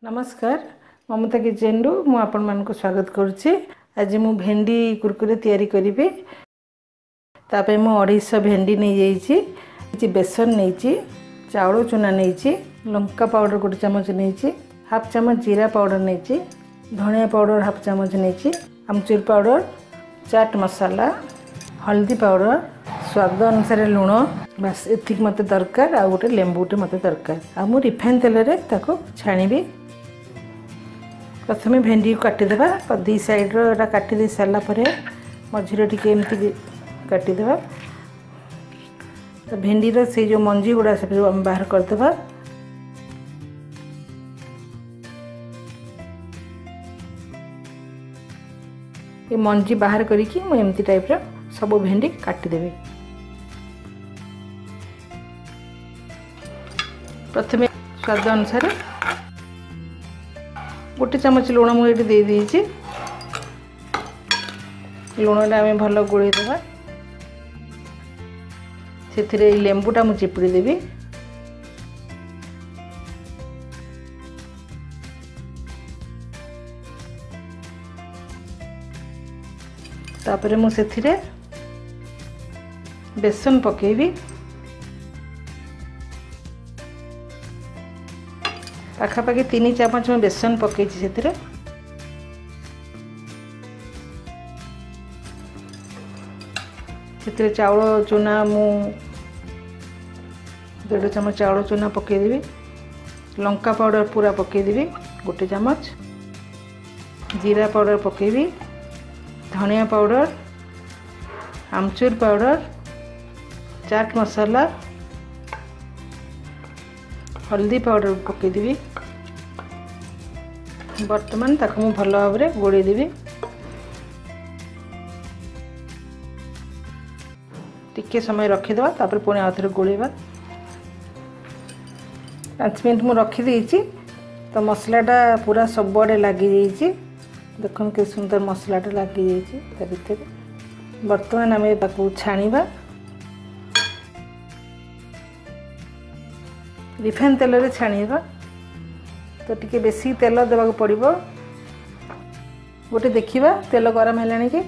नमस्कार ममता किचन रु मु आपण मान को स्वागत करुच्ची। आज मु भेंडी कुरकुरे तैयारी करी तापे मु 250 भेंडी नहीं जाइए, बेसन नहीं, चाउल चूना नहीं, लंका पाउडर 1 चम्मच नहीं, हाफ चम्मच जीरा पाउडर नहीं, धनिया पाउडर हाफ चम्मच नहीं, आमचूर पाउडर, चाट मसाला, हल्दी पाउडर, स्वाद अनुसार लुण, बस एतिक मत दरकार। आ गोटे लेंबूटे मत दरकार। आ मु रिफाइन तेल रे ताको छाणीबी। प्रथमे भेंडी को काटिदेबा, दी साइड रा काटी दे सारा परे मझिरे टिके एमती काटिदेबा। तो भेंडी रो से जो मंजी गुड़ा से हम बाहर करदेबा। ये मंजी बाहर करिकी मु एमती टाइप रो सब भेंडी काटिदेबी। प्रथमे स्वाद अनुसार 1 चम्मच लुण मुझे दे दीजिए। लुणटा आम भल गोल देवा। से लेंबूटा मुझे चिपुड़ी देवी। तापर मुझे बेसन पकेबी। पाखापाखि 3 चम्मच में बेसन पकई से चाउल चूना मु 1.5 चम्मच चाउल चूना पकईदेवी। लंका पाउडर पूरा पकईदेवी 1 चम्मच, जीरा पाउडर पकईबी, धनिया पाउडर, आमचूर पाउडर, चाट मसाला, हल्दी पाउडर पकईदेवी। बर्तमान ताको मु भल भाव में गोड़े देवी। टिके समय रखीदे तापर पुणी आउे गोड़ेबा। 5 मिनट मु रखी देइछि। तो मसलाटा पूरा सब आड़े लगी जाइए। देखो के सुंदर मसलाटा लगी जाइए भीतर। बर्तमान आम ताको छाणीबा। रिफाइन तेल रे छाणीबा। तो टिके बेसी तेल देवा पड़ो। गोटे देखिबा तेल गरम है कि।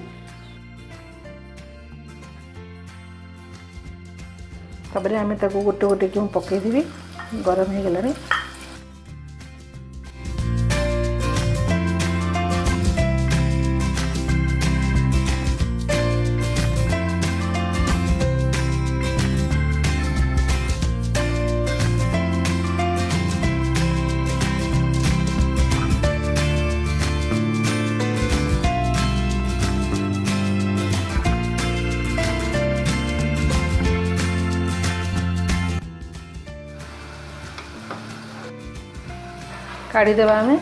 तापर आम ताको गोटे गोटे क्यों पकईदेवी। गरम हो गलानी। काढ़ी देवा आमे।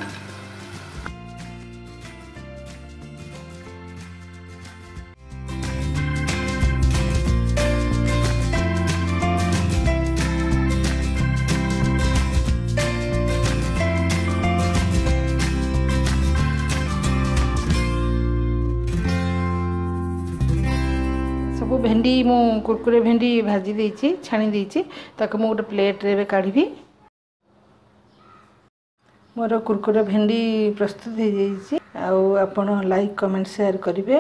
सब भेंडी मु कुरकुरे भेंडी भाजी देइछि, छाणी देइछि। ताको मु गोटे प्लेट रे काढ़ी। मोर कुरकुरे भेंडी प्रस्तुत हो जाइए। आप लाइक कमेंट शेयर करेंगे।